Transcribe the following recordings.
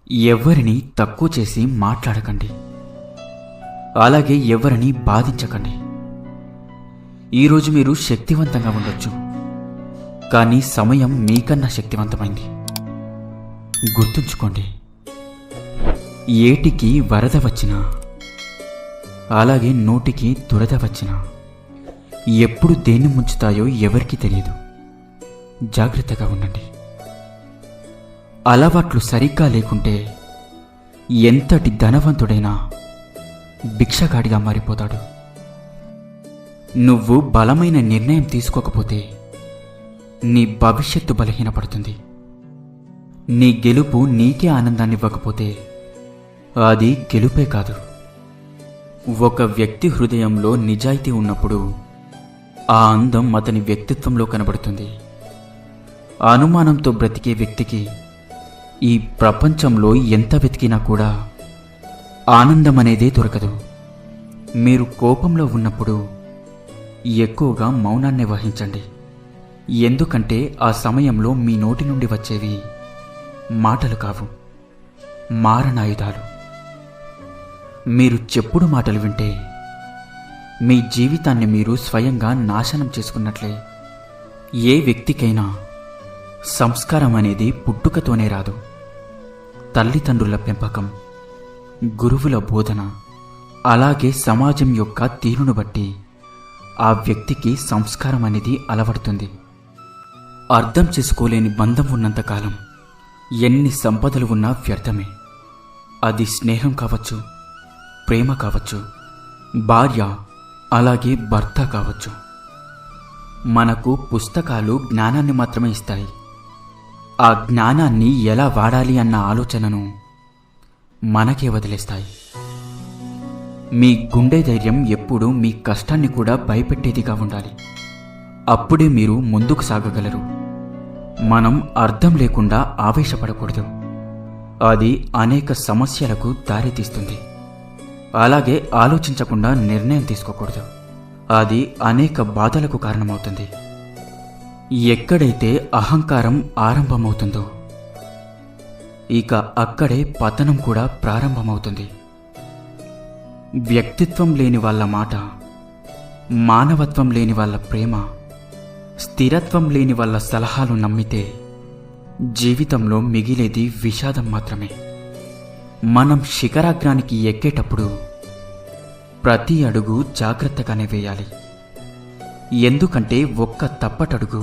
ఎవ్వరిని తక్కువ చేసి మాట్లాడకండి. అలాగే ఎవరిని బాధించకండి. ఈరోజు మీరు శక్తివంతంగా ఉండొచ్చు, కానీ సమయం మీకన్నా శక్తివంతమైంది. గుర్తుంచుకోండి, ఏటికి వరద వచ్చినా అలాగే నోటికి దురద వచ్చినా ఎప్పుడు దేన్ని ముంచుతాయో ఎవరికీ తెలియదు. జాగ్రత్తగా ఉండండి. అలవాట్లు సరిగ్గా లేకుంటే ఎంతటి ధనవంతుడైనా భిక్షగాడిగా మారిపోతాడు. నువ్వు బలమైన నిర్ణయం తీసుకోకపోతే నీ భవిష్యత్తు బలహీనపడుతుంది. నీ గెలుపు నీకే ఆనందాన్నివ్వకపోతే అది గెలుపే కాదు. ఒక వ్యక్తి హృదయంలో నిజాయితీ ఉన్నప్పుడు ఆ అందం అతని వ్యక్తిత్వంలో కనబడుతుంది. అనుమానంతో బ్రతికే వ్యక్తికి ఈ ప్రపంచంలో ఎంత వెతికినా కూడా ఆనందం అనేదే దొరకదు. మీరు కోపంలో ఉన్నప్పుడు ఎక్కువగా మౌనాన్ని వహించండి. ఎందుకంటే ఆ సమయంలో మీ నోటి నుండి వచ్చేవి మాటలు కావు, మారణాయుధాలు. మీరు చెప్పుడు మాటలు వింటే మీ జీవితాన్ని మీరు స్వయంగా నాశనం చేసుకున్నట్లే. ఏ వ్యక్తికైనా సంస్కారం అనేది పుట్టుకతోనే రాదు. తల్లిదండ్రుల పెంపకం, గురువుల బోధన, అలాగే సమాజం యొక్క తీరును బట్టి ఆ వ్యక్తికి సంస్కారం అనేది అలవడుతుంది. అర్థం చేసుకోలేని బంధం ఉన్నంతకాలం ఎన్ని సంపదలు ఉన్నా వ్యర్థమే. అది స్నేహం కావచ్చు, ప్రేమ కావచ్చు, భార్య అలాగే భర్త కావచ్చు. మనకు పుస్తకాలు జ్ఞానాన్ని మాత్రమే ఇస్తాయి. ఆ జ్ఞానాన్ని ఎలా వాడాలి అన్న ఆలోచనను మనకే వదిలేస్తాయి. మీ గుండె ధైర్యం ఎప్పుడూ మీ కష్టాన్ని కూడా భయపెట్టేదిగా ఉండాలి. అప్పుడే మీరు ముందుకు సాగగలరు. మనం అర్థం లేకుండా ఆవేశపడకూడదు. అది అనేక సమస్యలకు దారితీస్తుంది. అలాగే ఆలోచించకుండా నిర్ణయం తీసుకోకూడదు. అది అనేక బాధలకు కారణమవుతుంది. ఎక్కడైతే అహంకారం ఆరంభమవుతుందో ఇక అక్కడే పతనం కూడా ప్రారంభమవుతుంది. వ్యక్తిత్వం లేని వాళ్ళ మాట, మానవత్వం లేని వాళ్ళ ప్రేమ, స్థిరత్వం లేని వాళ్ళ సలహాలు నమ్మితే జీవితంలో మిగిలేది విషాదం మాత్రమే. మనం శిఖరాగ్రానికి ఎక్కేటప్పుడు ప్రతి అడుగు జాగ్రత్తగానే వేయాలి. ఎందుకంటే ఒక్క తప్పటడుగు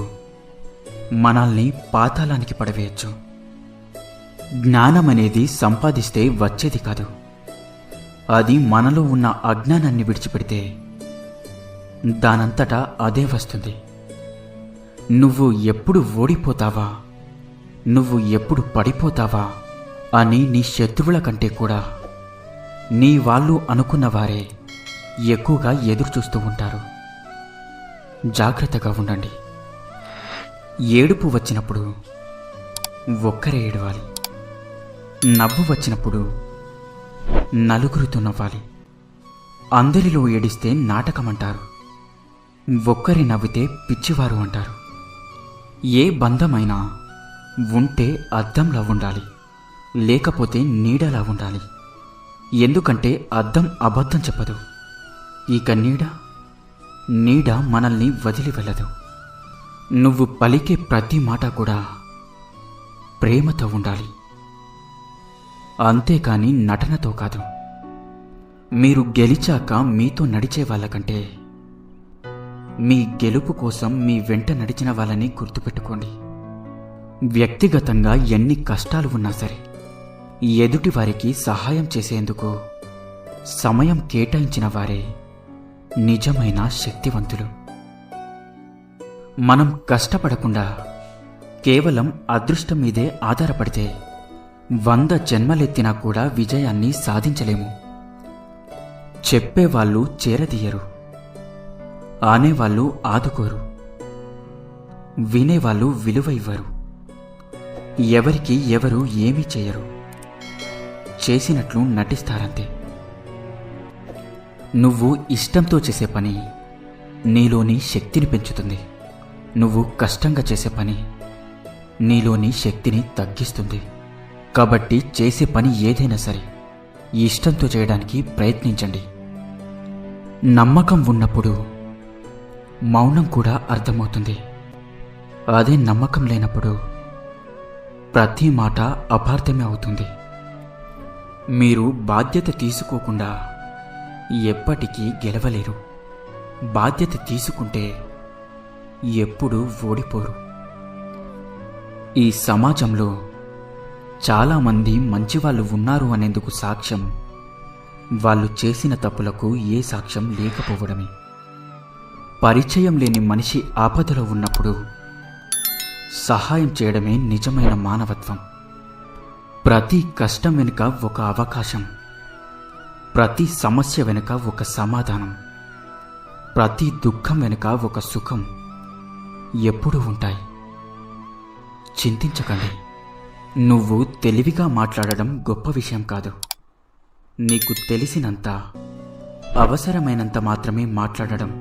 మనల్ని పాతాళానికి పడవేయచ్చు. జ్ఞానం అనేది సంపాదిస్తే వచ్చేది కాదు. అది మనలో ఉన్న అజ్ఞానాన్ని విడిచిపెడితే దానంతటా అదే వస్తుంది. నువ్వు ఎప్పుడు ఓడిపోతావా, నువ్వు ఎప్పుడు పడిపోతావా అని నీ శత్రువుల కంటే కూడా నీ వాళ్ళు అనుకున్న వారే ఎక్కువగా ఎదురుచూస్తూ ఉంటారు. జాగ్రత్తగా ఉండండి. ఏడుపు వచ్చినప్పుడు ఒక్కరే ఏడవాలి. నవ్వు వచ్చినప్పుడు నలుగురితో నవ్వాలి. అందరిలో ఏడిస్తే నాటకమంటారు, ఒక్కరి నవ్వితే పిచ్చివారు అంటారు. ఏ బంధమైనా ఉంటే అద్దంలా ఉండాలి, లేకపోతే నీడలా ఉండాలి. ఎందుకంటే అద్దం అబద్ధం చెప్పదు. ఇక నీడ మనల్ని వదిలి వెళ్ళదు. నువ్వు పలికే ప్రతి మాట కూడా ప్రేమతో ఉండాలి, అంతేకాని నటనతో కాదు. మీరు గెలిచాక మీతో నడిచే వాళ్ళకంటే మీ గెలుపు కోసం మీ వెంట నడిచిన వాళ్ళని గుర్తుపెట్టుకోండి. వ్యక్తిగతంగా ఎన్ని కష్టాలు ఉన్నా సరే ఎదుటి వారికి సహాయం చేసేందుకు సమయం కేటాయించిన వారే నిజమైన శక్తివంతులు. మనం కష్టపడకుండా కేవలం అదృష్టం మీదే ఆధారపడితే 100 జన్మలెత్తినా కూడా విజయాన్ని సాధించలేము. చెప్పేవాళ్ళు చేరదీయరు, ఆనేవాళ్ళు ఆదుకోరు, వినేవాళ్ళు విలువ ఇవ్వరు. ఎవరికి ఎవరు ఏమీ చేయరు, చేసినట్లు నటిస్తారంతే. నువ్వు ఇష్టంతో చేసే పని నీలోని శక్తిని పెంచుతుంది. నువ్వు కష్టంగా చేసే పని నీలోని శక్తిని తగ్గిస్తుంది. కాబట్టి చేసే పని ఏదైనా సరే ఇష్టంతో చేయడానికి ప్రయత్నించండి. నమ్మకం ఉన్నప్పుడు మౌనం కూడా అర్థమవుతుంది. అదే నమ్మకం లేనప్పుడు ప్రతి మాట అపార్థమే అవుతుంది. మీరు బాధ్యత తీసుకోకుండా ఎప్పటికీ గెలవలేరు. బాధ్యత తీసుకుంటే ఎప్పుడూ ఓడిపోరు. ఈ సమాజంలో చాలామంది మంచివాళ్ళు ఉన్నారు అనేందుకు సాక్ష్యం వాళ్ళు చేసిన తప్పులకు ఏ సాక్ష్యం లేకపోవడమే. పరిచయం లేని మనిషి ఆపదలో ఉన్నప్పుడు సహాయం చేయడమే నిజమైన మానవత్వం. ప్రతి కష్టం వెనుక ఒక అవకాశం, ప్రతి సమస్య వెనుక ఒక సమాధానం, ప్రతి దుఃఖం వెనుక ఒక సుఖం ఎప్పుడూ ఉంటాయి. చింతించకండి. నువ్వు తెలివిగా మాట్లాడడం గొప్ప విషయం కాదు. నీకు తెలిసినంత, అవసరమైనంత మాత్రమే మాట్లాడడం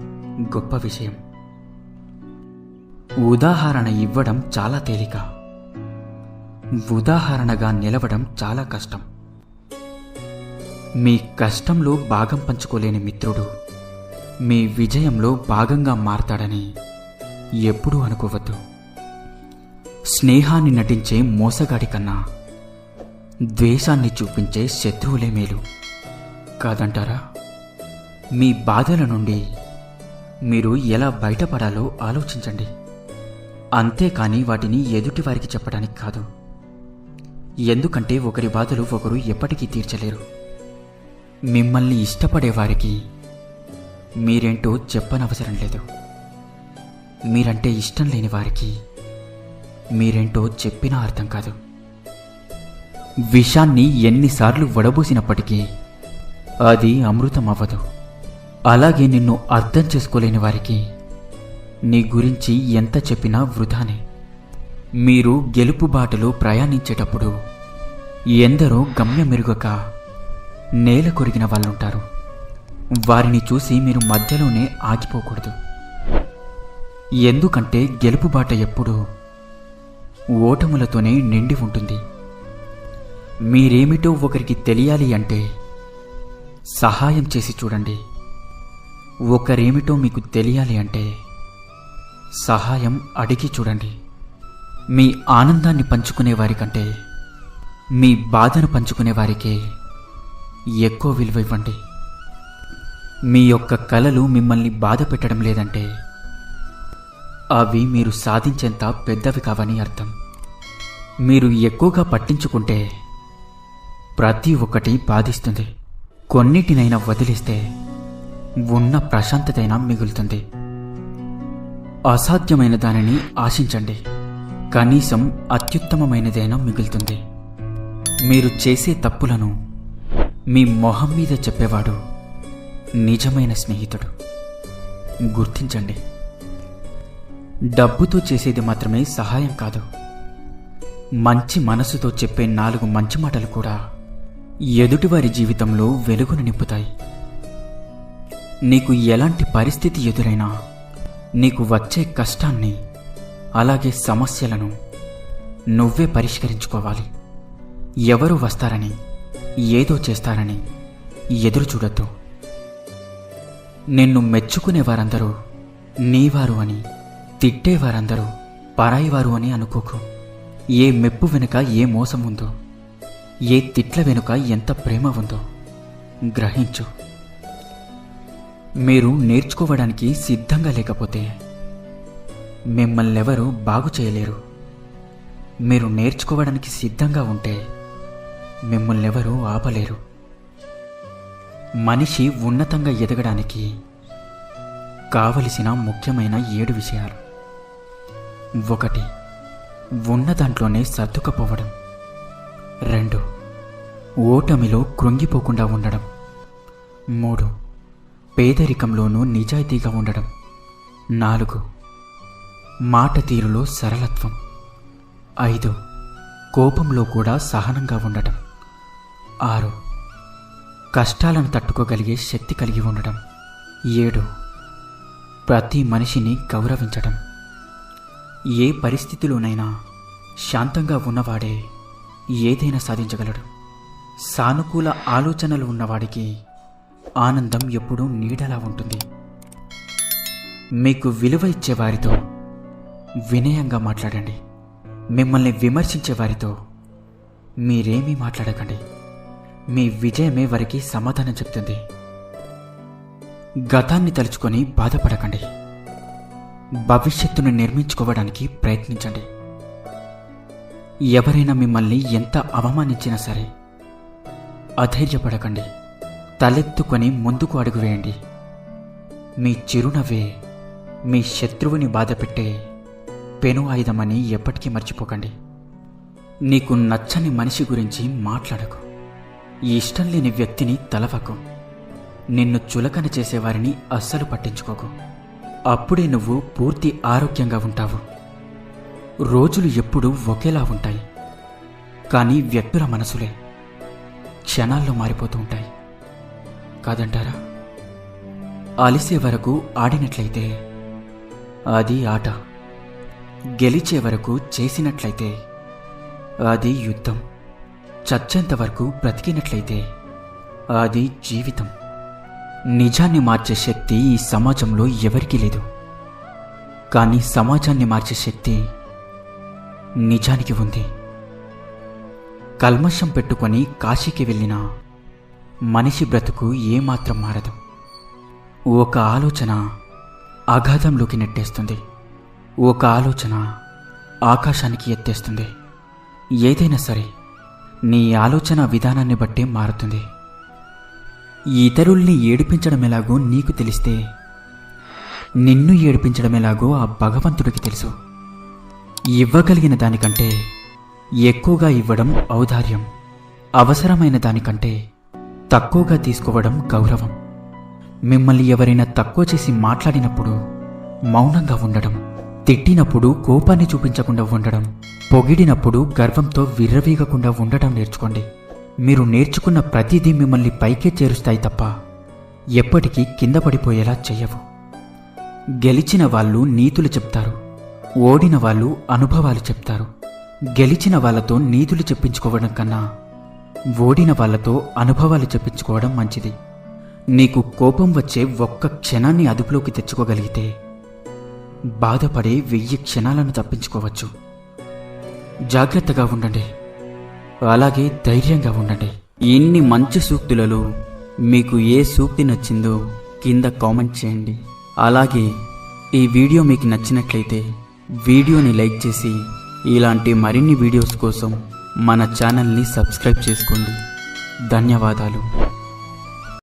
గొప్ప విషయం. ఉదాహరణ ఇవ్వడం చాలా తేలిక, ఉదాహరణగా నిలవడం చాలా కష్టం. మీ కష్టంలో భాగం పంచుకోలేని మిత్రుడు మీ విజయంలో భాగంగా మారతాడని ఎప్పుడూ అనుకోవద్దు. స్నేహాన్ని నటించే మోసగాడి కన్నా ద్వేషాన్ని చూపించే శత్రువులే మేలు కాదంటారా? మీ బాధల నుండి మీరు ఎలా బయటపడాలో ఆలోచించండి. అంతేకాని వాటిని ఎదుటి వారికి చెప్పడానికి కాదు. ఎందుకంటే ఒకరి బాధలు ఒకరు ఎప్పటికీ తీర్చలేరు. మిమ్మల్ని ఇష్టపడేవారికి మీరేంటో చెప్పనవసరం లేదు. మీరంటే ఇష్టం లేని వారికి మీరేంటో చెప్పినా అర్థం కాదు. విషాన్ని ఎన్నిసార్లు వడబోసినప్పటికీ అది అమృతం అవ్వదు. అలాగే నిన్ను అర్థం చేసుకోలేని వారికి నీ గురించి ఎంత చెప్పినా వృధానే. మీరు గెలుపు బాటలో ప్రయాణించేటప్పుడు ఎందరో గమ్యమెరుగక నేల కొరిగిన వాళ్ళుంటారు. వారిని చూసి మీరు మధ్యలోనే ఆగిపోకూడదు. ఎందుకంటే గెలుపు బాట ఎప్పుడూ ఓటములతోనే నిండి ఉంటుంది. మీరేమిటో ఒకరికి తెలియాలి అంటే సహాయం చేసి చూడండి. ఒకరేమిటో మీకు తెలియాలి అంటే సహాయం అడిగి చూడండి. మీ ఆనందాన్ని పంచుకునే వారికంటే మీ బాధను పంచుకునే వారికే ఎక్కువ విలువ ఇవ్వండి. మీ యొక్క కలలు మిమ్మల్ని బాధ పెట్టడం లేదంటే అవి మీరు సాధించేంత పెద్దవి కావని అర్థం. మీరు ఎక్కువగా పట్టించుకుంటే ప్రతి ఒక్కటి బాధిస్తుంది. కొన్నిటినైనా వదిలేస్తే ఉన్న ప్రశాంతతైనా మిగులుతుంది. అసాధ్యమైన దానిని ఆశించండి. కనీసం అత్యుత్తమమైనదైనా మిగులుతుంది. మీరు చేసే తప్పులను మీ మొహం మీద చెప్పేవాడు నిజమైన స్నేహితుడు. గుర్తించండి. డబ్బుతో చేసేది మాత్రమే సహాయం కాదు. మంచి మనసుతో చెప్పే 4 మంచి మాటలు కూడా ఎదుటివారి జీవితంలో వెలుగును నింపుతాయి. నీకు ఎలాంటి పరిస్థితి ఎదురైనా నీకు వచ్చే కష్టాన్ని, అలాగే సమస్యలను నువ్వే పరిష్కరించుకోవాలి. ఎవరు వస్తారని, ఏదో చేస్తారని ఎదురు చూడొద్దు. నిన్ను మెచ్చుకునేవారందరూ నీవారు అని, తిట్టేవారందరూ పరాయివారు అని అనుకోకు. ఏ మెప్పు వెనుక ఏ మోసం ఉందో, ఏ తిట్ల వెనుక ఎంత ప్రేమ ఉందో గ్రహించు. మీరు నేర్చుకోవడానికి సిద్ధంగా లేకపోతే మిమ్మల్నెవరూ బాగు చేయలేరు. మీరు నేర్చుకోవడానికి సిద్ధంగా ఉంటే మిమ్మల్నెవరూ ఆపలేరు. మనిషి ఉన్నతంగా ఎదగడానికి కావలసిన ముఖ్యమైన 7 విషయాలు. 1. ఉన్న దాంట్లోనే సర్దుకపోవడం. 2. ఓటమిలో కృంగిపోకుండా ఉండడం. 3. పేదరికంలోనూ నిజాయితీగా ఉండడం. 4. మాట తీరులో సరళత్వం. 5. కోపంలో కూడా సహనంగా ఉండటం. 6. కష్టాలను తట్టుకోగలిగే శక్తి కలిగి ఉండడం. 7. ప్రతి మనిషిని గౌరవించడం. ఏ పరిస్థితిలోనైనా శాంతంగా ఉన్నవాడే ఏదైనా సాధించగలడు. సానుకూల ఆలోచనలు ఉన్నవాడికి ఆనందం ఎప్పుడూ నీడలా ఉంటుంది. మీకు విలువ ఇచ్చేవారితో వినయంగా మాట్లాడండి. మిమ్మల్ని విమర్శించే వారితో మీరేమీ మాట్లాడకండి. మీ విజయమే వారికి సమాధానం చెప్తుంది. గతాన్ని తలుచుకొని బాధపడకండి. భవిష్యత్తును నిర్మించుకోవడానికి ప్రయత్నించండి. ఎవరైనా మిమ్మల్ని ఎంత అవమానించినా సరే అధైర్యపడకండి. తలెత్తుకొని ముందుకు అడుగు వేయండి. మీ చిరునవ్వే మీ శత్రువుని బాధపెట్టే పెను ఆయుధమని ఎప్పటికీ మర్చిపోకండి. నీకు నచ్చని మనిషి గురించి మాట్లాడకు. ఇష్టం లేని వ్యక్తిని తలవకు. నిన్ను చులకన చేసేవారిని అస్సలు పట్టించుకోకు. అప్పుడే నువ్వు పూర్తి ఆరోగ్యంగా ఉంటావు. రోజులు ఎప్పుడూ ఒకేలా ఉంటాయి, కానీ వ్యక్తుల మనసులే క్షణాల్లో మారిపోతూ ఉంటాయి కాదంటారా? అలిసే వరకు ఆడినట్లయితే అది ఆట, గెలిచే వరకు చేసినట్లయితే అది యుద్ధం, చచ్చేంత వరకు బ్రతికినట్లయితే అది జీవితం. నిజాన్ని మార్చే శక్తి ఈ సమాజంలో ఎవరికీ లేదు, కానీ సమాజాన్ని మార్చే శక్తి నిజానికి ఉంది. కల్మషం పెట్టుకొని కాశీకి వెళ్ళిన మనిషి బ్రతుకు ఏమాత్రం మారదు. ఒక ఆలోచన అగాధంలోకి నెట్టేస్తుంది, ఒక ఆలోచన ఆకాశానికి ఎత్తేస్తుంది. ఏదైనా సరే నీ ఆలోచన విధానాన్ని బట్టే మారుతుంది. ఇతరుల్ని ఏడిపించడం ఎలాగో నీకు తెలిస్తే నిన్ను ఏడిపించడం ఎలాగో ఆ భగవంతుడికి తెలుసు. ఇవ్వగలిగిన దానికంటే ఎక్కువగా ఇవ్వడం ఔదార్యం, అవసరమైన దానికంటే తక్కువగా తీసుకోవడం గౌరవం. మిమ్మల్ని ఎవరైనా తక్కువ చేసి మాట్లాడినప్పుడు మౌనంగా ఉండడం, తిట్టినప్పుడు కోపాన్ని చూపించకుండా ఉండడం, పొగిడినప్పుడు గర్వంతో విర్రవీగకుండా ఉండడం నేర్చుకోండి. మీరు నేర్చుకున్న ప్రతిదీ మిమ్మల్ని పైకే చేరుస్తాయి తప్ప ఎప్పటికీ కింద పడిపోయేలా చెయ్యవు. గెలిచిన వాళ్ళు నీతులు చెప్తారు, ఓడిన వాళ్ళు అనుభవాలు చెప్తారు. గెలిచిన వాళ్ళతో నీతులు చెప్పించుకోవడం కన్నా ఓడిన వాళ్ళతో అనుభవాలు చెప్పించుకోవడం మంచిది. నీకు కోపం వచ్చే ఒక్క క్షణాన్ని అదుపులోకి తెచ్చుకోగలిగితే బాధపడే 1000 క్షణాలను తప్పించుకోవచ్చు. జాగ్రత్తగా ఉండండి, అలాగే ధైర్యంగా ఉండండి. ఇన్ని మంచి సూక్తులలో మీకు ఏ సూక్తి నచ్చిందో కింద కామెంట్ చేయండి. అలాగే ఈ వీడియో మీకు నచ్చినట్లయితే వీడియోని లైక్ చేసి ఇలాంటి మరిన్ని వీడియోస్ కోసం మన ఛానల్ని సబ్స్క్రైబ్ చేసుకోండి. ధన్యవాదాలు.